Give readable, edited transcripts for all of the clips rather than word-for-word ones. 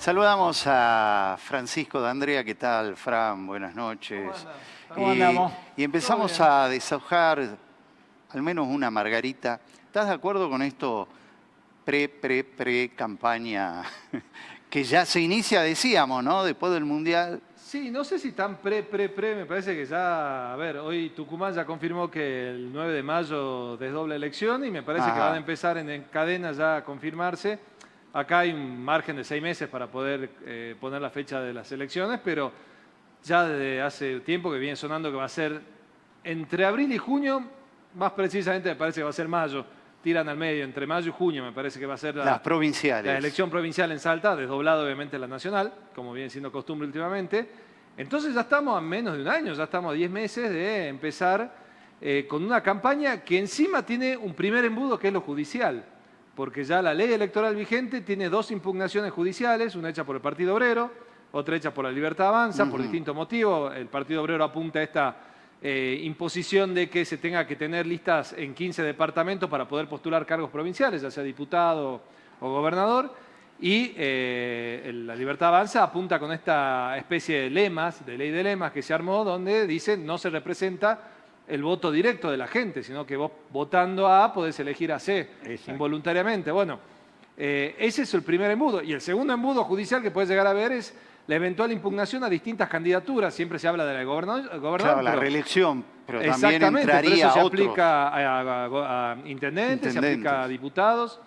Saludamos a Francisco D'Andrea. ¿Qué tal, Fran? Buenas noches. ¿Cómo andamos? Y empezamos a deshojar al menos una margarita. ¿Estás de acuerdo con esto pre-campaña que ya se inicia, decíamos, ¿no? Después del Mundial. Sí, no sé si tan me parece que ya, a ver, hoy Tucumán ya confirmó que el 9 de mayo desdobla elección y me parece que van a empezar en cadena ya a confirmarse. Acá hay un margen de 6 meses para poder poner la fecha de las elecciones, pero ya desde hace tiempo que viene sonando que va a ser entre abril y junio, más precisamente me parece que va a ser mayo. Tiran al medio, entre mayo y junio me parece que va a ser las provinciales. La elección provincial en Salta, desdoblado obviamente la nacional, como viene siendo costumbre últimamente. Entonces ya estamos a menos de un año, ya estamos a 10 meses de empezar con una campaña que encima tiene un primer embudo que es lo judicial, porque ya la ley electoral vigente tiene 2 impugnaciones judiciales, una hecha por el Partido Obrero, otra hecha por la Libertad Avanza, por distintos motivos. El Partido Obrero apunta a esta imposición de que se tenga que tener listas en 15 departamentos para poder postular cargos provinciales, ya sea diputado o gobernador. Y la Libertad Avanza apunta con esta especie de lemas, de ley de lemas que se armó, donde dicen no se representa el voto directo de la gente, sino que vos votando A podés elegir a C. Exacto. Involuntariamente. Bueno, ese es el primer embudo. Y el segundo embudo judicial que puedes llegar a ver es la eventual impugnación a distintas candidaturas. Siempre se habla de la gobernador. Claro, la reelección, pero también exactamente, pero eso se otros. aplica a intendentes, se aplica a diputados.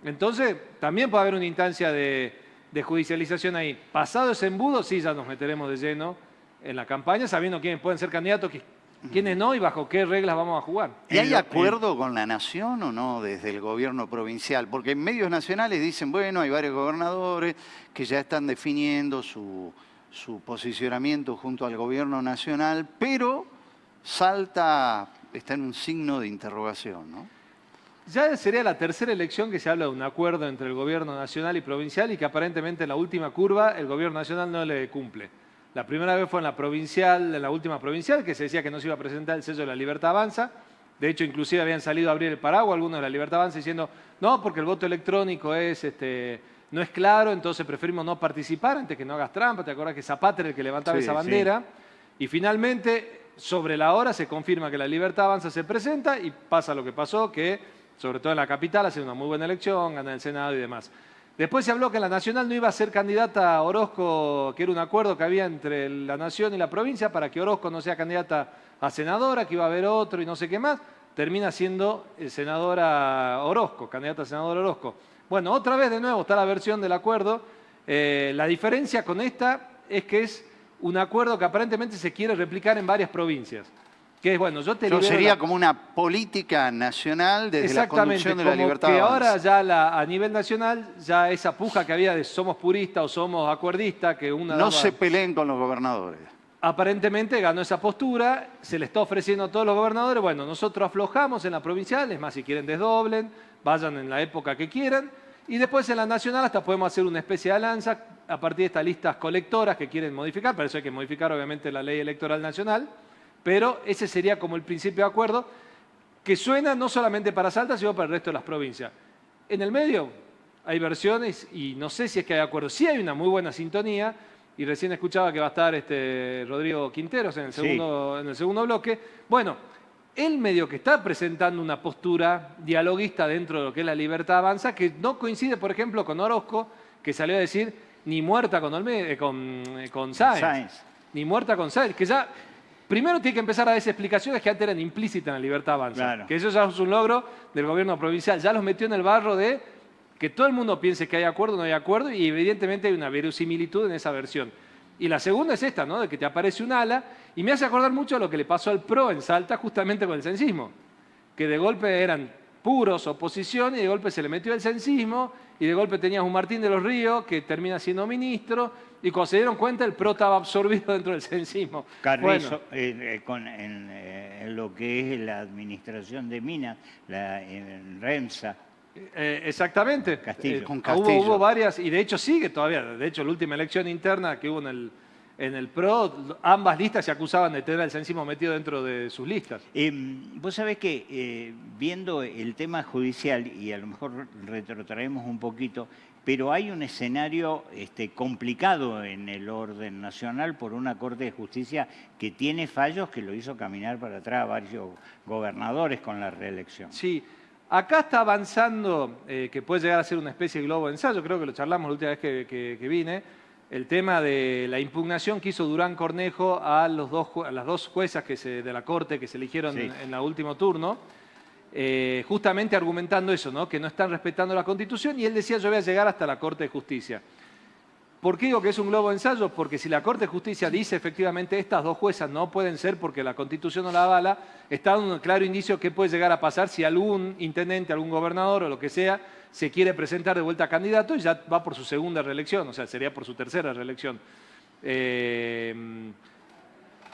Entonces, también puede haber una instancia de judicialización ahí. Pasado ese embudo, sí, ya nos meteremos de lleno en la campaña, sabiendo quiénes pueden ser candidatos, quiénes no y bajo qué reglas vamos a jugar. ¿Y hay acuerdo con la nación o no desde el gobierno provincial? Porque en medios nacionales dicen, bueno, hay varios gobernadores que ya están definiendo su posicionamiento junto al gobierno nacional, pero Salta está en un signo de interrogación, ¿no? Ya sería la tercera elección que se habla de un acuerdo entre el gobierno nacional y provincial y que aparentemente en la última curva el gobierno nacional no le cumple. La primera vez fue en la provincial, en la última provincial, que se decía que no se iba a presentar el sello de la Libertad Avanza. De hecho, inclusive habían salido a abrir el paraguas algunos de la Libertad Avanza diciendo no, porque el voto electrónico no es claro, entonces preferimos no participar antes que no hagas trampa. ¿Te acuerdas que Zapata era el que levantaba esa bandera? Sí. Y finalmente, sobre la hora, se confirma que la Libertad Avanza se presenta y pasa lo que pasó, que sobre todo en la capital hace una muy buena elección, gana el Senado y demás. Después se habló que la Nacional no iba a ser candidata a Orozco, que era un acuerdo que había entre la Nación y la provincia para que Orozco no sea candidata a senadora, que iba a haber otro y no sé qué más. Termina siendo senadora Orozco, candidata a senadora Orozco. Bueno, otra vez de nuevo está la versión del acuerdo. La diferencia con esta es que es un acuerdo que aparentemente se quiere replicar en varias provincias. Que es, bueno, sería como una política nacional desde la conducción de la Libertad Avanza. Avanza. Ahora ya a nivel nacional, ya esa puja que había de somos puristas o somos acuerdistas, que una no se peleen con los gobernadores. Aparentemente ganó esa postura, se le está ofreciendo a todos los gobernadores, bueno, nosotros aflojamos en la provincial, es más, si quieren desdoblen, vayan en la época que quieran, y después en la nacional hasta podemos hacer una especie de alianza a partir de estas listas colectoras que quieren modificar, para eso hay que modificar obviamente la ley electoral nacional, pero ese sería como el principio de acuerdo que suena no solamente para Salta, sino para el resto de las provincias. En el medio hay versiones y no sé si es que hay acuerdo. Sí hay una muy buena sintonía y recién escuchaba que va a estar Rodrigo Quinteros en el segundo bloque. Bueno, él medio que está presentando una postura dialoguista dentro de lo que es la Libertad Avanza que no coincide, por ejemplo, con Orozco, que salió a decir ni muerta con Sáenz. Ni muerta con Sáenz, que ya... Primero tiene que empezar a dar explicaciones que antes eran implícitas en la Libertad Avanza. Claro. Que eso ya es un logro del gobierno provincial. Ya los metió en el barro de que todo el mundo piense que hay acuerdo, no hay acuerdo, y evidentemente hay una verosimilitud en esa versión. Y la segunda es esta, ¿no? De que te aparece un ala, y me hace acordar mucho a lo que le pasó al PRO en Salta justamente con el censismo. Que de golpe eran puros oposición y de golpe se le metió el censismo y de golpe tenías un Martín de los Ríos que termina siendo ministro y cuando se dieron cuenta el PRO estaba absorbido dentro del censismo. Carrizo, en lo que es la administración de Minas, en Remsa. Exactamente. Castillo. Con Castillo. Hubo varias, y de hecho sigue todavía. De hecho, la última elección interna que hubo en el PRO, ambas listas se acusaban de tener el censismo metido dentro de sus listas. Vos sabés que viendo el tema judicial, y a lo mejor retrotraemos un poquito, pero hay un escenario complicado en el orden nacional por una Corte de Justicia que tiene fallos que lo hizo caminar para atrás a varios gobernadores con la reelección. Sí, acá está avanzando, que puede llegar a ser una especie de globo de ensayo, creo que lo charlamos la última vez que vine, el tema de la impugnación que hizo Durán Cornejo a las dos juezas de la Corte que se eligieron Sí. en el último turno, justamente argumentando eso, ¿no? Que no están respetando la Constitución, y él decía yo voy a llegar hasta la Corte de Justicia. ¿Por qué digo que es un globo de ensayo? Porque si la Corte de Justicia dice efectivamente estas dos juezas no pueden ser porque la Constitución no la avala, está un claro indicio que puede llegar a pasar si algún intendente, algún gobernador o lo que sea se quiere presentar de vuelta a candidato y ya va por su segunda reelección, o sea, sería por su tercera reelección.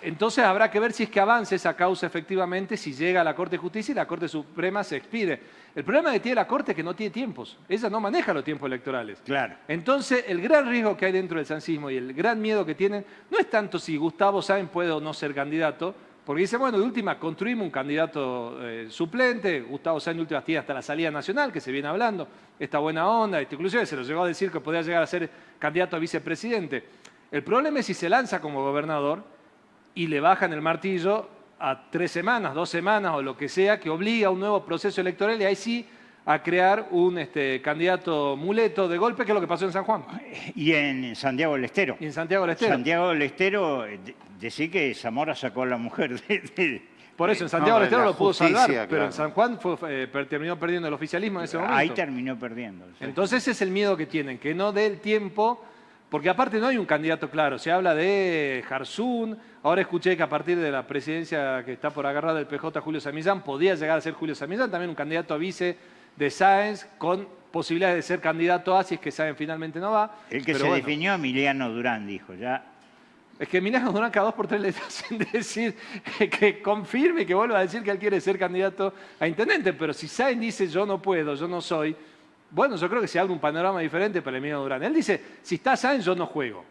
Entonces habrá que ver si es que avance esa causa efectivamente, si llega a la Corte de Justicia y la Corte Suprema se expide. El problema que tiene la Corte es que no tiene tiempos. Ella no maneja los tiempos electorales. Claro. Entonces, el gran riesgo que hay dentro del sancismo y el gran miedo que tienen no es tanto si Gustavo Sáenz puede o no ser candidato, porque dice, bueno, de última construimos un candidato suplente. Gustavo Sáenz de última tiene hasta la salida nacional, que se viene hablando, esta buena onda, inclusive se lo llegó a decir que podría llegar a ser candidato a vicepresidente. El problema es si se lanza como gobernador y le bajan el martillo a 3 semanas, 2 semanas o lo que sea, que obliga a un nuevo proceso electoral y ahí sí a crear un candidato muleto de golpe, que es lo que pasó en San Juan. Y en Santiago del Estero. Y en Santiago del Estero. Santiago del Estero, decir que Zamora sacó a la mujer Por eso, en Santiago del Estero la lo pudo justicia, salvar, pero claro. en San Juan terminó perdiendo el oficialismo en ese momento. Ahí terminó perdiendo. Sí. Entonces ese es el miedo que tienen, que no dé el tiempo, porque aparte no hay un candidato claro. Se habla de Jarzún, ahora escuché que a partir de la presidencia que está por agarrar del PJ Julio Samillán, podía llegar a ser Julio Samillán, también un candidato a vice de Sáenz, con posibilidades de ser candidato a, si es que Sáenz finalmente no va. El que Pero se bueno, definió Emiliano Durán, dijo, ya. es que Emiliano Durán cada 2 por 3 le hacen decir que confirme, que vuelva a decir que él quiere ser candidato a intendente, pero si Sáenz dice yo no puedo, yo no soy, bueno, yo creo que se abre un panorama diferente para Emiliano Durán. Él dice, si está Sáenz yo no juego,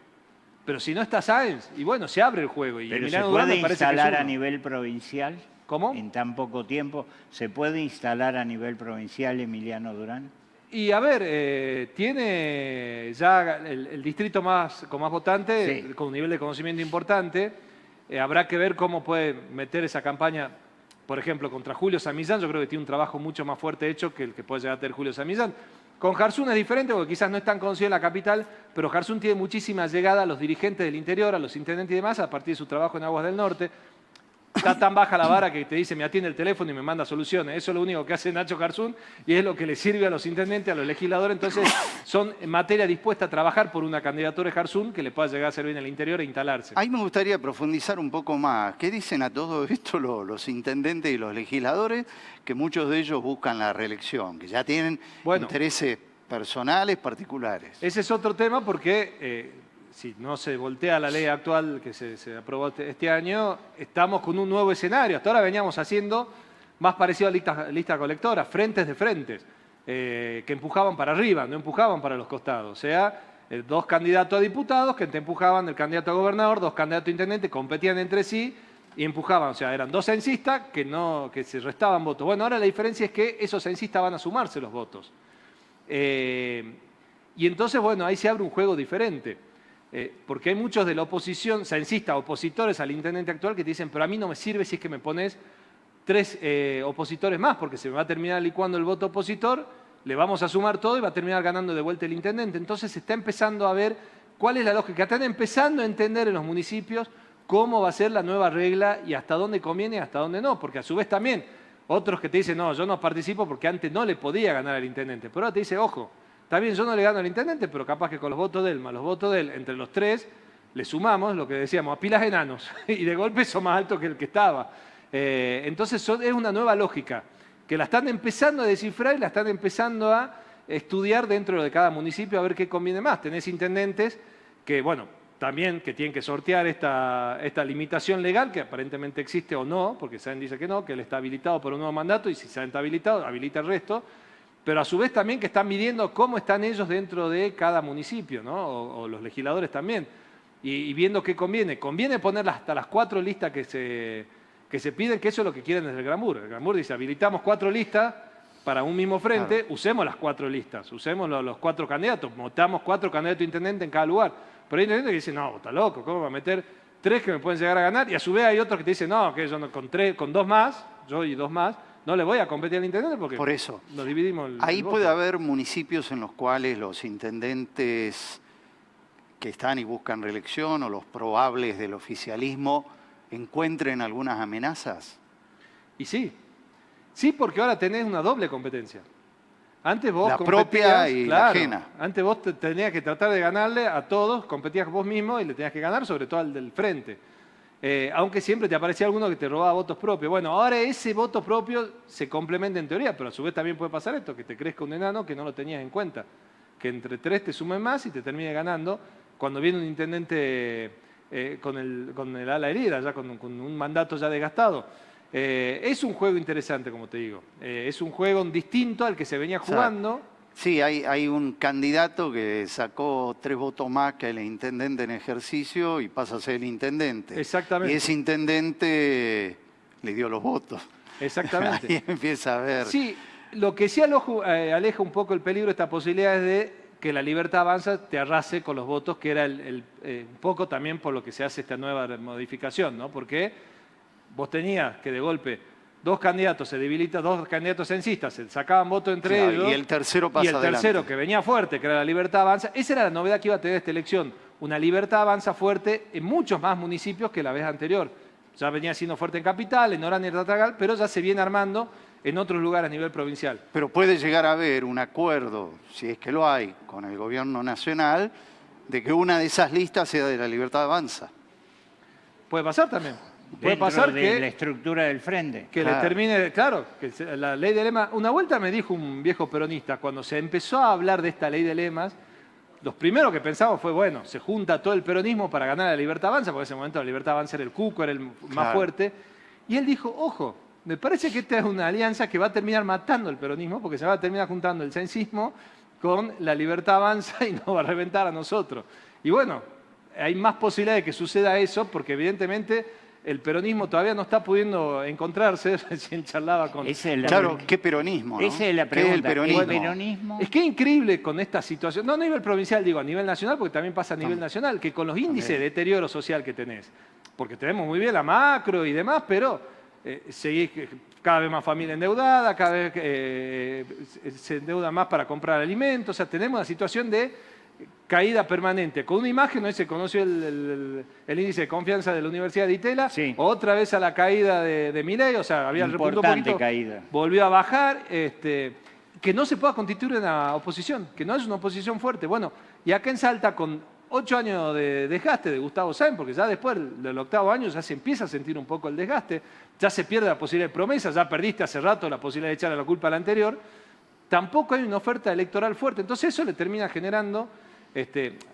pero si no está Sáenz, y bueno, se abre el juego. Y Pero Emiliano ¿se Durán puede me parece que es instalar a uno. nivel provincial? ¿Cómo? En tan poco tiempo, ¿se puede instalar a nivel provincial Emiliano Durán? Y a ver, tiene ya el distrito con más votantes, Sí. con un nivel de conocimiento importante. Habrá que ver cómo puede meter esa campaña, por ejemplo, contra Julio Samillán. Yo creo que tiene un trabajo mucho más fuerte hecho que el que puede llegar a tener Julio Samillán. Con Jarzún es diferente porque quizás no es tan conocido en la capital, pero Jarzún tiene muchísima llegada a los dirigentes del interior, a los intendentes y demás, a partir de su trabajo en Aguas del Norte. Está tan baja la vara que te dice, me atiende el teléfono y me manda soluciones. Eso es lo único que hace Nacho Jarzún y es lo que le sirve a los intendentes, a los legisladores. Entonces, son en materia dispuesta a trabajar por una candidatura de Jarzún que le pueda llegar a servir en el interior e instalarse. Ahí me gustaría profundizar un poco más. ¿Qué dicen a todo esto los intendentes y los legisladores? Que muchos de ellos buscan la reelección, que ya tienen Bueno. intereses personales, particulares. Ese es otro tema porque si no se voltea la ley actual que se aprobó este año, estamos con un nuevo escenario. Hasta ahora veníamos haciendo más parecido a lista colectora, frentes de frentes, que empujaban para arriba, no empujaban para los costados. O sea, 2 candidatos a diputados que te empujaban, el candidato a gobernador, 2 candidatos a intendente, competían entre sí y empujaban. O sea, eran 2 censistas que se restaban votos. Bueno, ahora la diferencia es que esos censistas van a sumarse los votos. Y entonces, bueno, ahí se abre un juego diferente. Porque hay muchos de la oposición, censistas, opositores al intendente actual, que te dicen, pero a mí no me sirve si es que me pones 3 opositores más, porque se me va a terminar licuando el voto opositor, le vamos a sumar todo y va a terminar ganando de vuelta el intendente. Entonces se está empezando a ver cuál es la lógica. Están empezando a entender en los municipios cómo va a ser la nueva regla y hasta dónde conviene y hasta dónde no, porque a su vez también otros que te dicen, no, yo no participo porque antes no le podía ganar al intendente, pero ahora te dice, ojo, está bien, yo no le gano al intendente, pero capaz que con los votos de él, más los votos de él, entre los 3, le sumamos lo que decíamos, a pilas enanos, y de golpe son más altos que el que estaba. Entonces es una nueva lógica, que la están empezando a descifrar y la están empezando a estudiar dentro de cada municipio a ver qué conviene más. Tenés intendentes que, bueno, también que tienen que sortear esta limitación legal, que aparentemente existe o no, porque Sáenz dice que no, que él está habilitado por un nuevo mandato, y si Sáenz está habilitado, habilita el resto, pero a su vez también que están midiendo cómo están ellos dentro de cada municipio, ¿no? O los legisladores también, y viendo qué conviene. Conviene poner hasta las 4 listas que se piden, que eso es lo que quieren desde el Gramur. El Gramur dice, habilitamos 4 listas para un mismo frente, Claro. usemos las 4 listas, usemos los 4 candidatos, votamos 4 candidatos a intendente en cada lugar. Pero hay intendentes que dicen, no, está loco, ¿cómo va a meter 3 que me pueden llegar a ganar? Y a su vez hay otros que te dicen, no, que yo no, con 2 más, yo y 2 más, no le voy a competir al intendente porque Por eso. nos dividimos Ahí el puede voto. haber municipios en los cuales los intendentes que están y buscan reelección o los probables del oficialismo encuentren algunas amenazas. Y sí, porque ahora tenés una doble competencia. Antes vos La competías, propia y la claro, ajena. Antes vos tenías que tratar de ganarle a todos, competías vos mismo y le tenías que ganar, sobre todo al del frente. Aunque siempre te aparecía alguno que te robaba votos propios. Bueno, ahora ese voto propio se complementa en teoría, pero a su vez también puede pasar esto, que te crezca un enano que no lo tenías en cuenta. Que entre 3 te sumen más y te termine ganando cuando viene un intendente con el ala herida, ya con un mandato ya desgastado. Es un juego interesante, como te digo. Es un juego distinto al que se venía jugando. Sí, hay un candidato que sacó 3 votos más que el intendente en ejercicio y pasa a ser el intendente. Exactamente. Y ese intendente le dio los votos. Exactamente. Ahí empieza a ver. Sí, lo que sí aleja un poco el peligro de esta posibilidad es de que la Libertad Avanza te arrase con los votos, que era un poco también por lo que se hace esta nueva modificación, ¿no? Porque vos tenías que de golpe 2 candidatos se debilitan, 2 candidatos censistas, se sacaban votos entre Claro, ellos. y el tercero pasa Y el tercero adelante. que venía fuerte, que era la Libertad Avanza. Esa era la novedad que iba a tener esta elección. Una Libertad Avanza fuerte en muchos más municipios que la vez anterior. Ya venía siendo fuerte en Capital, en Orán y en Tartagal, pero ya se viene armando en otros lugares a nivel provincial. Pero puede llegar a haber un acuerdo, si es que lo hay, con el gobierno nacional, de que una de esas listas sea de la Libertad Avanza. Puede pasar también. Puede Dentro pasar de la que estructura del frente. le Claro. termine, claro, la ley de lemas. Una vuelta me dijo un viejo peronista, cuando se empezó a hablar de esta ley de lemas, los primeros que pensamos fue, bueno, se junta todo el peronismo para ganar la Libertad Avanza, porque en ese momento la Libertad Avanza era el cuco, era el más Claro. fuerte. Y él dijo, ojo, me parece que esta es una alianza que va a terminar matando el peronismo, porque se va a terminar juntando el censismo con la Libertad Avanza y nos va a reventar a nosotros. Y bueno, hay más posibilidad de que suceda eso, porque evidentemente el peronismo todavía no está pudiendo encontrarse. Recién charlaba con... Esa es la, Claro, ¿qué peronismo? ¿no? esa es la ¿Qué es el pregunta. peronismo? ¿El peronismo? Es que es increíble con esta situación, no a nivel provincial, digo, a nivel nacional, porque también pasa a nivel nacional, que con los índices de deterioro social que tenés, porque tenemos muy bien la macro y demás, pero seguís cada vez más familia endeudada, cada vez se endeuda más para comprar alimentos, o sea, tenemos una situación de caída permanente. Con una imagen, hoy se conoció el índice de confianza de la Universidad de Itela, Sí. otra vez a la caída de Milei, o sea, había repuntado un Importante poquito, caída. volvió a bajar, que no se pueda constituir una oposición, que no es una oposición fuerte. Bueno, y acá en Salta, con 8 años de desgaste de Gustavo Sáenz, porque ya después del 8º año ya se empieza a sentir un poco el desgaste, ya se pierde la posibilidad de promesa, ya perdiste hace rato la posibilidad de echarle la culpa al anterior, tampoco hay una oferta electoral fuerte. Entonces eso le termina generando,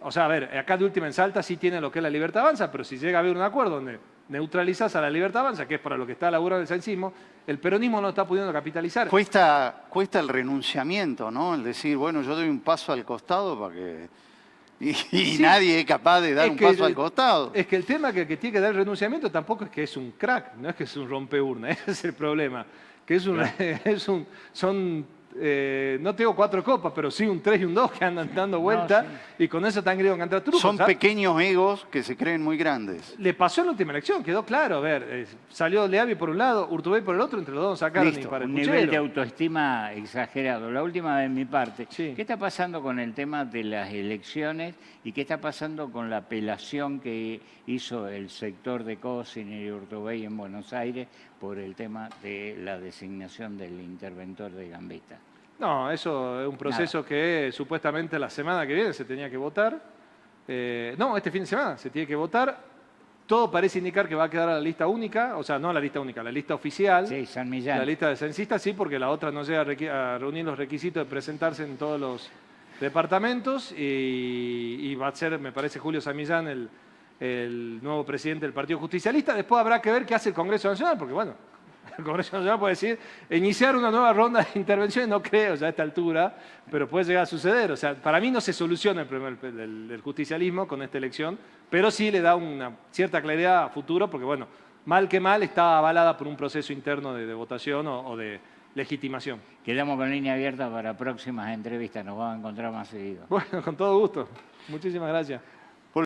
o sea, a ver, acá de última en Salta sí tiene lo que es la Libertad Avanza, pero si llega a haber un acuerdo donde neutralizás a la Libertad Avanza, que es para lo que está laburando el censismo, el peronismo no está pudiendo capitalizar. Cuesta el renunciamiento, ¿no? El decir, bueno, yo doy un paso al costado para que... Y Sí. nadie es capaz de dar Es un que paso al costado. Es que el tema que tiene que dar el renunciamiento tampoco es que es un crack, no es que es un rompeurna, ese es el problema. Que es no tengo 4 copas, pero sí un 3 y un 2 que andan dando vuelta y con eso están queriendo cantar trucos. Son ¿sabes? pequeños egos que se creen muy grandes. Le pasó en la última elección, quedó claro. A ver, salió Leavi por un lado, Urtubey por el otro, entre los dos sacaron Listo, y para el Un nivel de puchero. autoestima exagerado. La última de mi parte. Sí. ¿Qué está pasando con el tema de las elecciones y qué está pasando con la apelación que hizo el sector de Cosiner y Urtubey en Buenos Aires por el tema de la designación del interventor de Gambetta? No, eso es un proceso que supuestamente la semana que viene se tenía que votar. No, este fin de semana se tiene que votar. Todo parece indicar que va a quedar a la lista única, o sea, no a la lista única, a la lista oficial. Sí, San Millán. La lista de censistas sí, porque la otra no llega a reunir los requisitos de presentarse en todos los departamentos y va a ser, me parece, Julio Samillán el nuevo presidente del Partido Justicialista. Después habrá que ver qué hace el Congreso Nacional, porque bueno, el Congreso Nacional puede decir iniciar una nueva ronda de intervenciones, no creo ya a esta altura, pero puede llegar a suceder. O sea, para mí no se soluciona el problema del justicialismo con esta elección, pero sí le da una cierta claridad a futuro, porque bueno, mal que mal está avalada por un proceso interno de votación o de legitimación. Quedamos con línea abierta para próximas entrevistas. Nos vamos a encontrar más seguido. Bueno, con todo gusto. Muchísimas gracias.